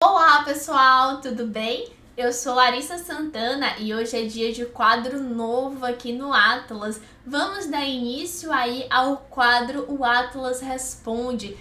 Olá pessoal, tudo bem? Eu sou Larissa Santana e hoje é dia de quadro novo aqui no Atlas. Vamos dar início aí ao quadro O Atlas Responde.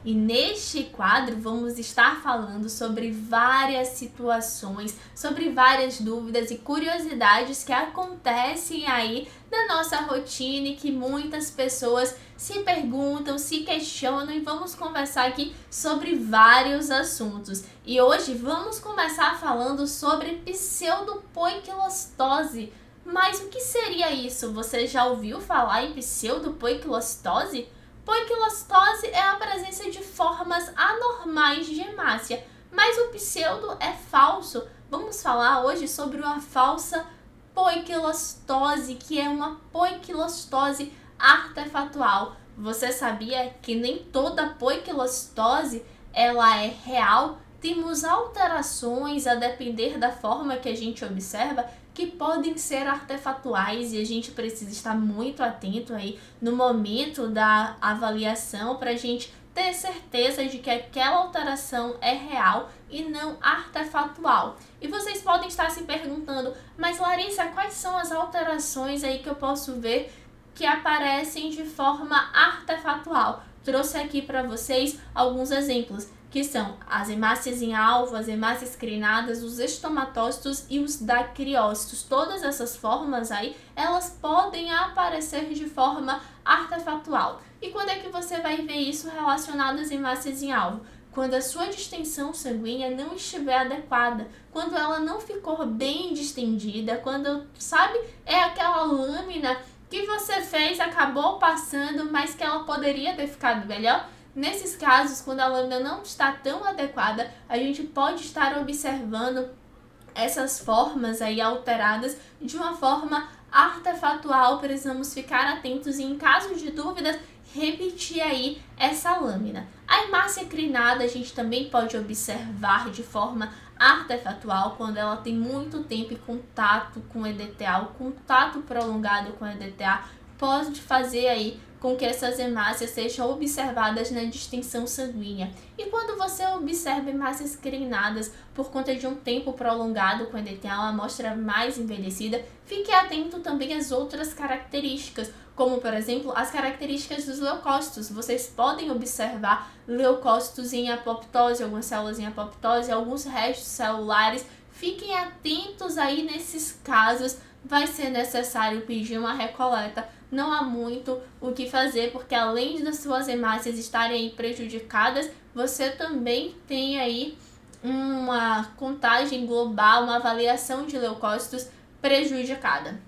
E neste quadro vamos estar falando sobre várias situações, sobre várias dúvidas e curiosidades que acontecem aí na nossa rotina e que muitas pessoas se perguntam, se questionam, e vamos conversar aqui sobre vários assuntos. E hoje vamos começar falando sobre pseudopoiquilostose. Mas o que seria isso? Você já ouviu falar em pseudopoiquilostose? Poiquilostose é a presença de formas anormais de hemácia, mas o pseudo é falso. Vamos falar hoje sobre uma falsa poiquilostose, que é uma poiquilostose artefatual. Você sabia que nem toda poiquilostose ela é real? Temos alterações a depender da forma que a gente observa que podem ser artefatuais e a gente precisa estar muito atento aí no momento da avaliação para a gente ter certeza de que aquela alteração é real e não artefatual. E vocês podem estar se perguntando, mas Larissa, quais são as alterações aí que eu posso ver que aparecem de forma artefatual? Trouxe aqui para vocês alguns exemplos, que são as hemácias em alvo, as hemácias crinadas, os estomatócitos e os dacriócitos. Todas essas formas aí, elas podem aparecer de forma artefatual. E quando é que você vai ver isso relacionado às hemácias em alvo? Quando a sua distensão sanguínea não estiver adequada, quando ela não ficou bem distendida, quando, sabe, é aquela lâmina que você fez, acabou passando, mas que ela poderia ter ficado melhor. Nesses casos, quando a lâmina não está tão adequada, a gente pode estar observando essas formas aí alteradas de uma forma artefatual. Precisamos ficar atentos e, em caso de dúvidas, repetir aí essa lâmina. A hemácia crinada a gente também pode observar de forma artefatual quando ela tem muito tempo em contato com o EDTA. O contato prolongado com o EDTA pode fazer aí com que essas hemácias sejam observadas na distensão sanguínea. E quando você observa hemácias crinadas por conta de um tempo prolongado com EDTA, uma amostra mais envelhecida, fique atento também às outras características, como por exemplo as características dos leucócitos. Vocês podem observar leucócitos em apoptose, algumas células em apoptose, alguns restos celulares. Fiquem atentos aí nesses casos. Vai ser necessário pedir uma recoleta. Não há muito o que fazer, porque além das suas hemácias estarem aí prejudicadas, você também tem aí uma contagem global, uma avaliação de leucócitos prejudicada.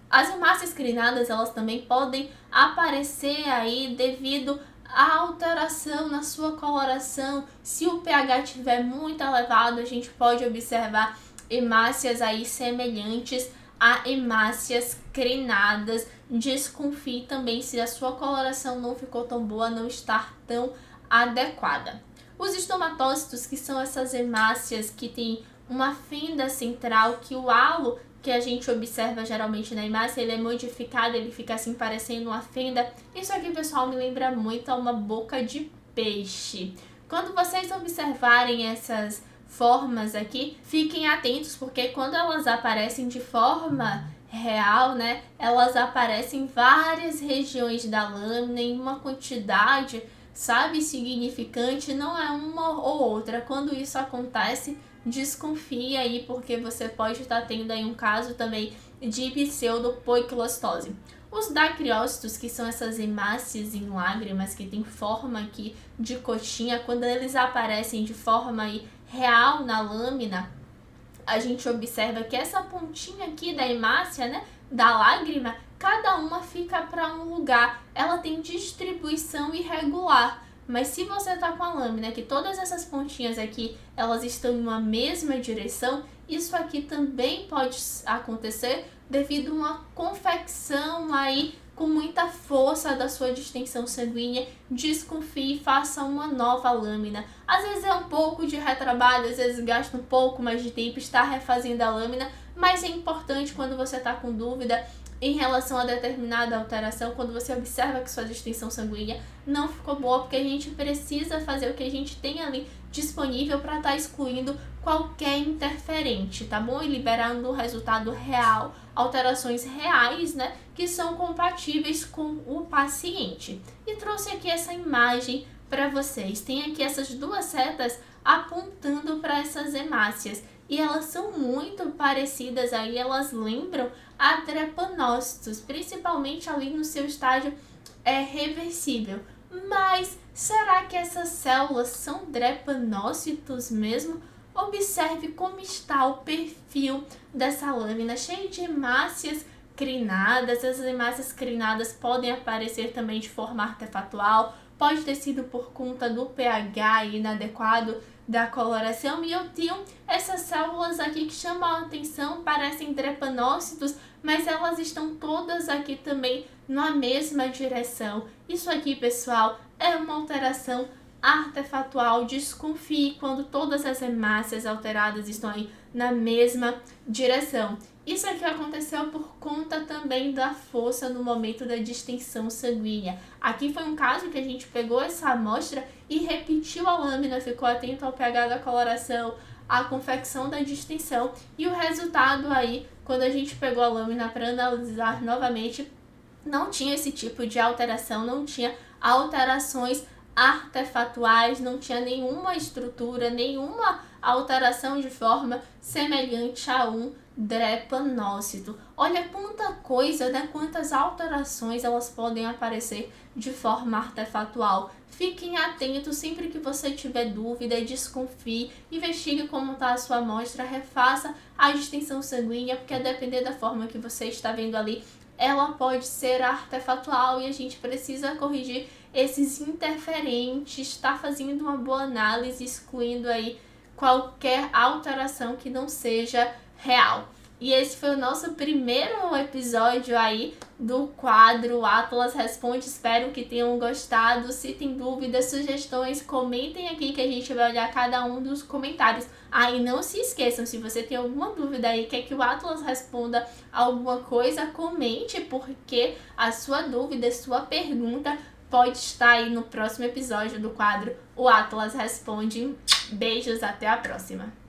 As hemácias crinadas, elas também podem aparecer aí devido à alteração na sua coloração. Se o pH estiver muito elevado, a gente pode observar hemácias aí semelhantes a hemácias crinadas. Desconfie também se a sua coloração não ficou tão boa, não está tão adequada. Os estomatócitos, que são essas hemácias que tem uma fenda central, que o halo que a gente observa geralmente na hemácia, ele é modificado, ele fica assim parecendo uma fenda. Isso aqui, pessoal, me lembra muito a uma boca de peixe. Quando vocês observarem essas formas aqui, fiquem atentos, porque quando elas aparecem de forma real, né, elas aparecem em várias regiões da lâmina, em uma quantidade, sabe, significante, não é uma ou outra. Quando isso acontece, desconfie aí, porque você pode estar tendo aí um caso também de pseudopoiquilostose. Os dacriócitos, que são essas hemácias em lágrimas que tem forma aqui de coxinha, quando eles aparecem de forma aí real na lâmina, a gente observa que essa pontinha aqui da hemácia, né, da lágrima, cada uma fica para um lugar, ela tem distribuição irregular. Mas se você está com a lâmina que todas essas pontinhas aqui, elas estão em uma mesma direção, isso aqui também pode acontecer devido a uma convecção aí com muita força da sua distensão sanguínea. Desconfie e faça uma nova lâmina. Às vezes é um pouco de retrabalho, às vezes gasta um pouco mais de tempo estar refazendo a lâmina, mas é importante, quando você está com dúvida, em relação a determinada alteração, quando você observa que sua distensão sanguínea não ficou boa, porque a gente precisa fazer o que a gente tem ali disponível para estar excluindo qualquer interferente, tá bom? E liberando o resultado real, alterações reais, né, que são compatíveis com o paciente. E trouxe aqui essa imagem para vocês. Tem aqui essas duas setas apontando para essas hemácias. E elas são muito parecidas aí, elas lembram a drepanócitos, principalmente ali no seu estágio reversível. Mas será que essas células são drepanócitos mesmo? Observe como está o perfil dessa lâmina, cheia de hemácias crinadas. Essas hemácias crinadas podem aparecer também de forma artefatual, pode ter sido por conta do pH inadequado da coloração, e eu tenho essas células aqui que chamam a atenção, parecem drepanócitos, mas elas estão todas aqui também na mesma direção. Isso aqui, pessoal, é uma alteração artefatual. Desconfie quando todas as hemácias alteradas estão aí na mesma direção. Isso aqui aconteceu por conta também da força no momento da distensão sanguínea. Aqui foi um caso que a gente pegou essa amostra e repetiu a lâmina, ficou atento ao pH da coloração, à confecção da distensão, e o resultado aí, quando a gente pegou a lâmina para analisar novamente, não tinha esse tipo de alteração, não tinha alterações artefatuais, não tinha nenhuma estrutura, nenhuma alteração de forma semelhante a um drepanócito. Olha quanta coisa, né? Quantas alterações elas podem aparecer de forma artefatual. Fiquem atentos sempre que você tiver dúvida, desconfie, investigue como está a sua amostra, refaça a distensão sanguínea, porque a depender da forma que você está vendo ali, ela pode ser artefatual e a gente precisa corrigir esses interferentes, está fazendo uma boa análise, excluindo aí qualquer alteração que não seja real. E esse foi o nosso primeiro episódio aí do quadro Atlas Responde. Espero que tenham gostado. Se tem dúvidas, sugestões, comentem aqui que a gente vai olhar cada um dos comentários. E não se esqueçam, se você tem alguma dúvida aí, quer que o Atlas responda alguma coisa, comente, porque a sua dúvida, a sua pergunta pode estar aí no próximo episódio do quadro O Atlas Responde. Beijos, até a próxima!